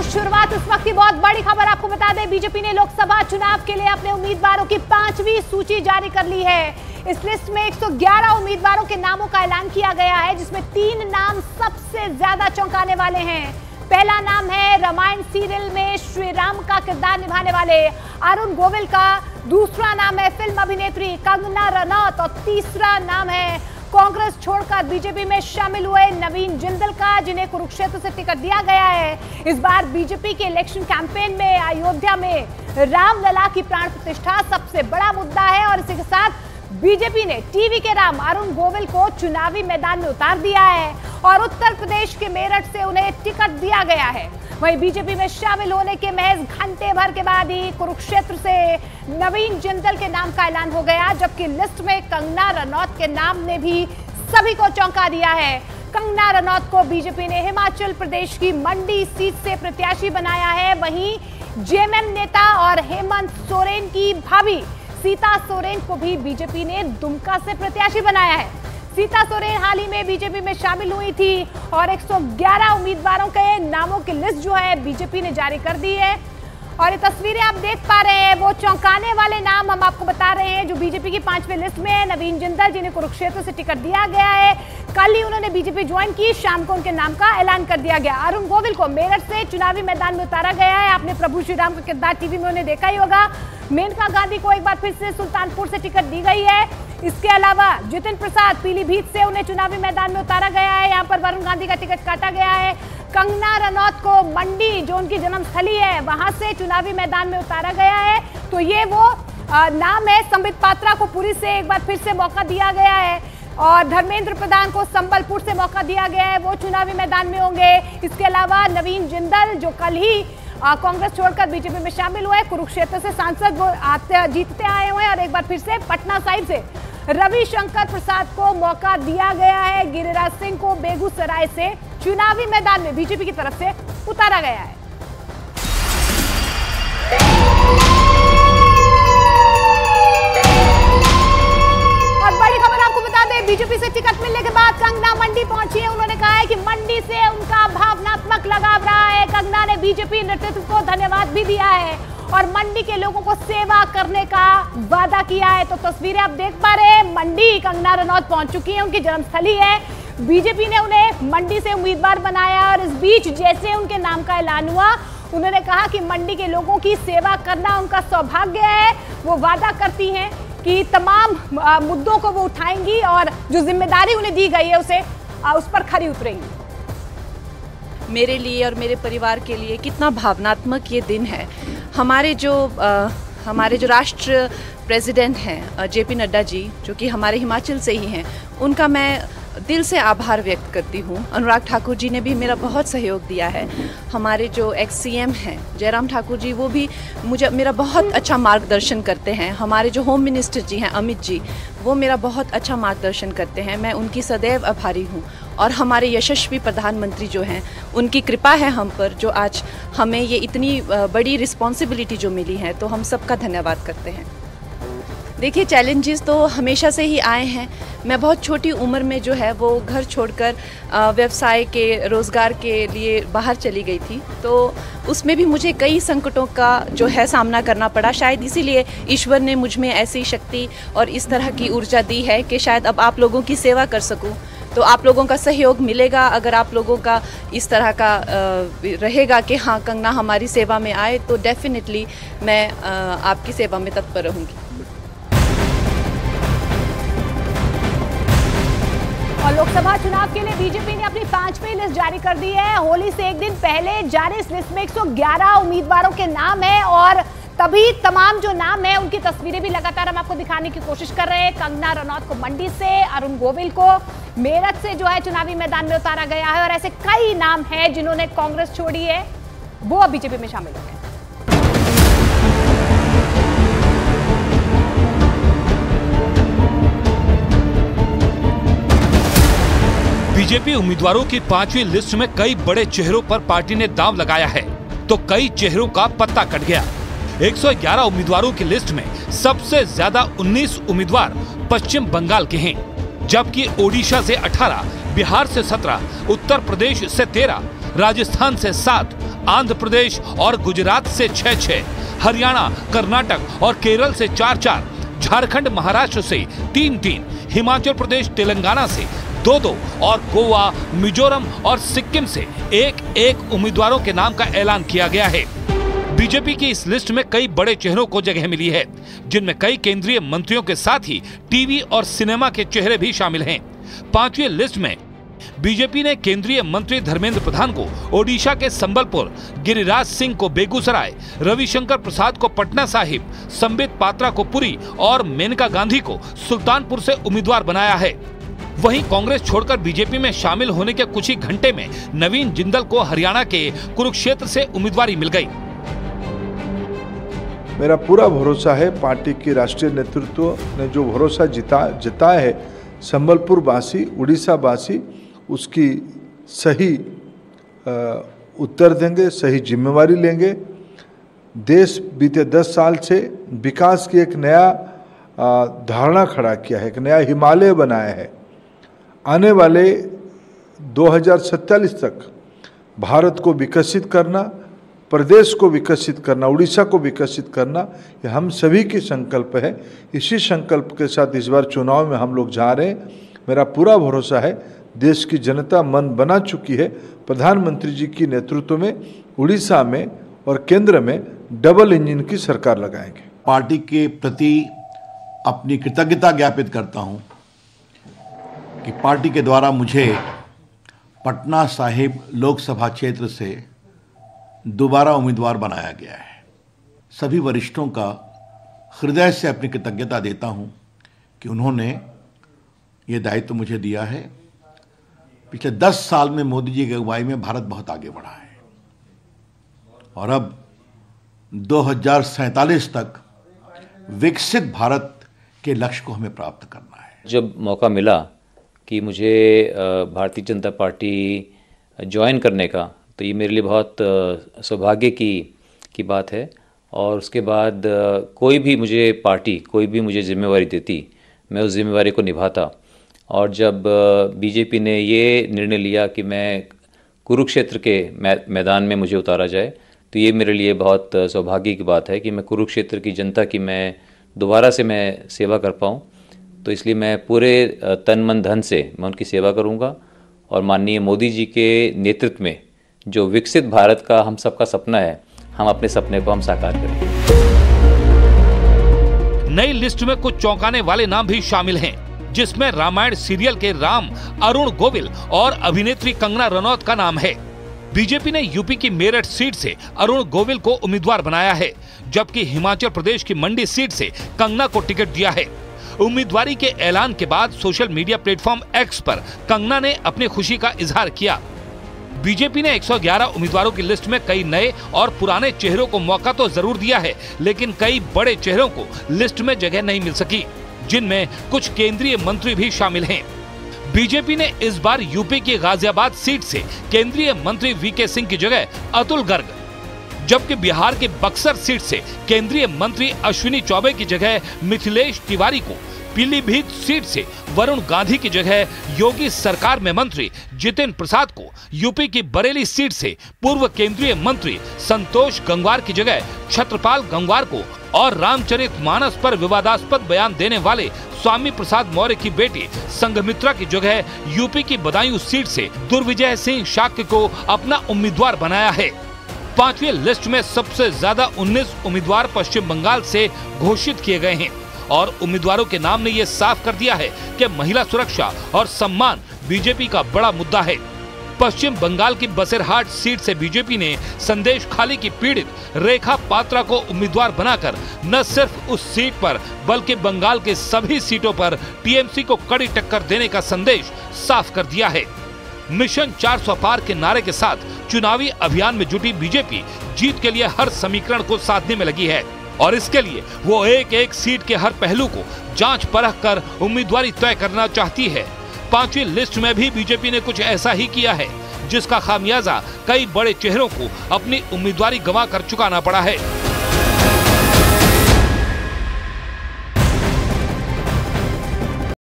शुरुआत इस वक्त की बहुत बड़ी खबर आपको बता दें, बीजेपी ने लोकसभा चुनाव के लिए अपने उम्मीदवारों की 5वीं सूची जारी कर ली है। इस लिस्ट में 111 उम्मीदवारों के नामों का ऐलान किया गया है, जिसमें 3 नाम सबसे ज्यादा चौंकाने वाले हैं। पहला नाम है रामायण सीरियल में श्री राम का किरदार निभाने वाले अरुण गोविल का, दूसरा नाम है फिल्म अभिनेत्री कंगना रनौत और तीसरा नाम है कांग्रेस छोड़कर बीजेपी में शामिल हुए नवीन जिंदल का, जिन्हें कुरुक्षेत्र से टिकट दिया गया है। इस बार बीजेपी के इलेक्शन कैंपेन में अयोध्या में रामलला की प्राण प्रतिष्ठा सबसे बड़ा मुद्दा है और इसी के साथ बीजेपी ने टीवी के राम अरुण गोविल को चुनावी मैदान में उतार दिया है और उत्तर प्रदेश के मेरठ से उन्हें टिकट दिया गया है। वहीं बीजेपी में शामिल होने के महज घंटे भर के बाद ही कुरुक्षेत्र से नवीन जिंदल के नाम का ऐलान हो गया, जबकि लिस्ट में कंगना रनौत के नाम ने भी सभी को चौंका दिया है। कंगना रनौत को बीजेपी ने हिमाचल प्रदेश की मंडी सीट से प्रत्याशी बनाया है। वहीं जेएमएम नेता और हेमंत सोरेन की भाभी सीता सोरेन को भी बीजेपी ने दुमका से प्रत्याशी बनाया है। सीता सोरेन हाल ही में बीजेपी में शामिल हुई थी और 111 उम्मीदवारों के नामों की लिस्ट जो है बीजेपी ने जारी कर दी है। और ये तस्वीरें आप देख पा रहे हैं, वो चौंकाने वाले नाम हम आपको बता रहे हैं जो बीजेपी की 5वीं लिस्ट में है। नवीन जिंदल, जिन्हें कुरुक्षेत्र से टिकट दिया गया है, कल ही उन्होंने बीजेपी ज्वाइन की, शाम को उनके नाम का ऐलान कर दिया गया। अरुण गोविल को मेरठ से चुनावी मैदान में उतारा गया है। आपने प्रभु श्री राम का किरदार टीवी में उन्हें देखा ही होगा। मेनका गांधी को एक बार फिर से सुल्तानपुर से टिकट दी गई है। इसके अलावा जितिन प्रसाद पीलीभीत से उन्हें चुनावी मैदान में उतारा गया है। यहाँ पर वरुण गांधी का टिकट काटा गया है। कंगना रनौत को मंडी, जो उनकी जन्मस्थली है, वहां से चुनावी मैदान में उतारा गया है। तो ये वो नाम है। संबित पात्रा को पुरी से एक बार फिर से मौका दिया गया है और धर्मेंद्र प्रधान को संबलपुर से मौका दिया गया है, वो चुनावी मैदान में होंगे। इसके अलावा नवीन जिंदल, जो कल ही कांग्रेस छोड़कर बीजेपी में शामिल हुए, कुरुक्षेत्र से सांसद जीतते आए हुए और एक बार फिर से पटना साहिब से रविशंकर प्रसाद को मौका दिया गया है। गिरिराज सिंह को बेगूसराय से चुनावी मैदान में बीजेपी की तरफ से उतारा गया है। और बड़ी खबर आपको बता दें, बीजेपी से टिकट मिलने के बाद कंगना मंडी पहुंची है। उन्होंने कहा है कि मंडी से उनका भावनात्मक लगाव रहा है। कंगना ने बीजेपी नेतृत्व को धन्यवाद भी दिया है और मंडी के लोगों को सेवा करने का वादा किया है। तो तस्वीरें आप देख पा रहे हैं, मंडी कंगना रनौत पहुंच चुकी है, उनकी जन्मस्थली है। बीजेपी ने उन्हें मंडी से उम्मीदवार बनाया और इस बीच जैसे उनके नाम का ऐलान हुआ, उन्होंने कहा कि मंडी के लोगों की सेवा करना उनका सौभाग्य है। वो वादा करती हैं कि तमाम मुद्दों को वो उठाएंगी और जो जिम्मेदारी उन्हें दी गई है उस पर खरी उतरेंगी। मेरे लिए और मेरे परिवार के लिए कितना भावनात्मक ये दिन है। हमारे जो राष्ट्र प्रेसिडेंट हैं जेपी नड्डा जी, जो कि हमारे हिमाचल से ही हैं, उनका मैं दिल से आभार व्यक्त करती हूँ। अनुराग ठाकुर जी ने भी मेरा बहुत सहयोग दिया है। हमारे जो एक्स सीएम हैं जयराम ठाकुर जी, वो भी मेरा बहुत अच्छा मार्गदर्शन करते हैं। हमारे जो होम मिनिस्टर जी हैं अमित जी, वो मेरा बहुत अच्छा मार्गदर्शन करते हैं। मैं उनकी सदैव आभारी हूँ। और हमारे यशस्वी प्रधानमंत्री जो हैं, उनकी कृपा है हम पर, जो आज हमें ये इतनी बड़ी रिस्पॉन्सिबिलिटी जो मिली है, तो हम सबका धन्यवाद करते हैं। देखिए, चैलेंजेस तो हमेशा से ही आए हैं। मैं बहुत छोटी उम्र में जो है वो घर छोड़कर व्यवसाय के, रोज़गार के लिए बाहर चली गई थी, तो उसमें भी मुझे कई संकटों का जो है सामना करना पड़ा। शायद इसीलिए ईश्वर ने मुझ में ऐसी शक्ति और इस तरह की ऊर्जा दी है कि शायद अब आप लोगों की सेवा कर सकूं। तो आप लोगों का सहयोग मिलेगा, अगर आप लोगों का इस तरह का रहेगा कि हाँ, कंगना हमारी सेवा में आए, तो डेफिनेटली मैं आपकी सेवा में तत्पर रहूँगी। और लोकसभा चुनाव के लिए बीजेपी ने अपनी 5वीं लिस्ट जारी कर दी है। होली से एक दिन पहले जारी इस लिस्ट में 111 उम्मीदवारों के नाम हैं और तभी तमाम जो नाम है उनकी तस्वीरें भी लगातार हम आपको दिखाने की कोशिश कर रहे हैं। कंगना रनौत को मंडी से, अरुण गोविल को मेरठ से जो है चुनावी मैदान में उतारा गया है और ऐसे कई नाम हैं जिन्होंने कांग्रेस छोड़ी है, वो अब बीजेपी में शामिल हो गए। बीजेपी उम्मीदवारों की 5वीं लिस्ट में कई बड़े चेहरों पर पार्टी ने दांव लगाया है, तो कई चेहरों का पत्ता कट गया। 111 उम्मीदवारों की लिस्ट में सबसे ज्यादा 19 उम्मीदवार पश्चिम बंगाल के हैं, जबकि ओडिशा से 18, बिहार से 17, उत्तर प्रदेश से 13, राजस्थान से 7, आंध्र प्रदेश और गुजरात से 6-6, हरियाणा, कर्नाटक और केरल से 4-4, झारखंड, महाराष्ट्र से 3-3, हिमाचल प्रदेश, तेलंगाना से 2-2 और गोवा, मिजोरम और सिक्किम से 1-1 उम्मीदवारों के नाम का ऐलान किया गया है। बीजेपी की इस लिस्ट में कई बड़े चेहरों को जगह मिली है, जिनमें कई केंद्रीय मंत्रियों के साथ ही टीवी और सिनेमा के चेहरे भी शामिल हैं। 5वीं लिस्ट में बीजेपी ने केंद्रीय मंत्री धर्मेंद्र प्रधान को ओडिशा के संबलपुर, गिरिराज सिंह को बेगूसराय, रविशंकर प्रसाद को पटना साहिब, संबित पात्रा को पुरी और मेनका गांधी को सुल्तानपुर से उम्मीदवार बनाया है। वहीं कांग्रेस छोड़कर बीजेपी में शामिल होने के कुछ ही घंटे में नवीन जिंदल को हरियाणा के कुरुक्षेत्र से उम्मीदवारी मिल गई। मेरा पूरा भरोसा है, पार्टी की राष्ट्रीय नेतृत्व ने जो भरोसा जताया है, संबलपुर वासी, उड़ीसा वासी उसकी सही उत्तर देंगे, सही जिम्मेवारी लेंगे। देश बीते 10 साल से विकास की एक नया धारणा खड़ा किया है, एक नया हिमालय बनाया है। आने वाले 2047 तक भारत को विकसित करना, प्रदेश को विकसित करना, उड़ीसा को विकसित करना, ये हम सभी की संकल्प है। इसी संकल्प के साथ इस बार चुनाव में हम लोग जा रहे हैं। मेरा पूरा भरोसा है, देश की जनता मन बना चुकी है। प्रधानमंत्री जी की नेतृत्व में उड़ीसा में और केंद्र में डबल इंजन की सरकार लगाएंगे। पार्टी के प्रति अपनी कृतज्ञता ज्ञापित करता हूं कि पार्टी के द्वारा मुझे पटना साहिब लोकसभा क्षेत्र से दोबारा उम्मीदवार बनाया गया है। सभी वरिष्ठों का हृदय से अपनी कृतज्ञता देता हूं कि उन्होंने ये दायित्व मुझे दिया है। पिछले 10 साल में मोदी जी की अगुवाई में भारत बहुत आगे बढ़ा है और अब 2047 तक विकसित भारत के लक्ष्य को हमें प्राप्त करना है। जब मौका मिला कि मुझे भारतीय जनता पार्टी ज्वाइन करने का, तो ये मेरे लिए बहुत सौभाग्य की बात है। और उसके बाद कोई भी मुझे जिम्मेवारी देती, मैं उस जिम्मेवारी को निभाता। और जब बीजेपी ने ये निर्णय लिया कि मैं कुरुक्षेत्र के मैदान में मुझे उतारा जाए, तो ये मेरे लिए बहुत सौभाग्य की बात है कि मैं कुरुक्षेत्र की जनता की मैं दोबारा से मैं सेवा कर पाऊँ। तो इसलिए मैं पूरे तन मन धन से मैं उनकी सेवा करूँगा और माननीय मोदी जी के नेतृत्व में जो विकसित भारत का हम सबका सपना है, हम अपने सपने को हम साकार करेंगे। नई लिस्ट में कुछ चौंकाने वाले नाम भी शामिल हैं, जिसमें रामायण सीरियल के राम अरुण गोविल और अभिनेत्री कंगना रनौत का नाम है। बीजेपी ने यूपी की मेरठ सीट से अरुण गोविल को उम्मीदवार बनाया है, जबकि हिमाचल प्रदेश की मंडी सीट से कंगना को टिकट दिया है। उम्मीदवारी के ऐलान के बाद सोशल मीडिया प्लेटफॉर्म एक्स पर कंगना ने अपनी खुशी का इजहार किया। बीजेपी ने 111 उम्मीदवारों की लिस्ट में कई नए और पुराने चेहरों को मौका तो जरूर दिया है, लेकिन कई बड़े चेहरों को लिस्ट में जगह नहीं मिल सकी, जिनमें कुछ केंद्रीय मंत्री भी शामिल हैं। बीजेपी ने इस बार यूपी की गाजियाबाद सीट से केंद्रीय मंत्री वीके सिंह की जगह अतुल गर्ग, जबकि बिहार के बक्सर सीट से केंद्रीय मंत्री अश्विनी चौबे की जगह मिथिलेश तिवारी को, पीलीभीत सीट से वरुण गांधी की जगह योगी सरकार में मंत्री जितिन प्रसाद को, यूपी की बरेली सीट से पूर्व केंद्रीय मंत्री संतोष गंगवार की जगह छत्रपाल गंगवार को और रामचरितमानस पर विवादास्पद बयान देने वाले स्वामी प्रसाद मौर्य की बेटी संघमित्रा की जगह यूपी की बदायूं सीट से दुर्विजय सिंह शाक्य को अपना उम्मीदवार बनाया है। 5वीं लिस्ट में सबसे ज्यादा 19 उम्मीदवार पश्चिम बंगाल से घोषित किए गए हैं और उम्मीदवारों के नाम ने ये साफ कर दिया है कि महिला सुरक्षा और सम्मान बीजेपी का बड़ा मुद्दा है। पश्चिम बंगाल की बसिरहाट सीट से बीजेपी ने संदेश खाली की पीड़ित रेखा पात्रा को उम्मीदवार बनाकर न सिर्फ उस सीट पर बल्कि बंगाल के सभी सीटों पर टीएमसी को कड़ी टक्कर देने का संदेश साफ कर दिया है। मिशन 400 पार के नारे के साथ चुनावी अभियान में जुटी बीजेपी जीत के लिए हर समीकरण को साधने में लगी है और इसके लिए वो एक एक सीट के हर पहलू को जांच परख कर उम्मीदवारी तय करना चाहती है। 5वीं लिस्ट में भी बीजेपी ने कुछ ऐसा ही किया है, जिसका खामियाजा कई बड़े चेहरों को अपनी उम्मीदवारी गंवा कर चुकाना पड़ा है।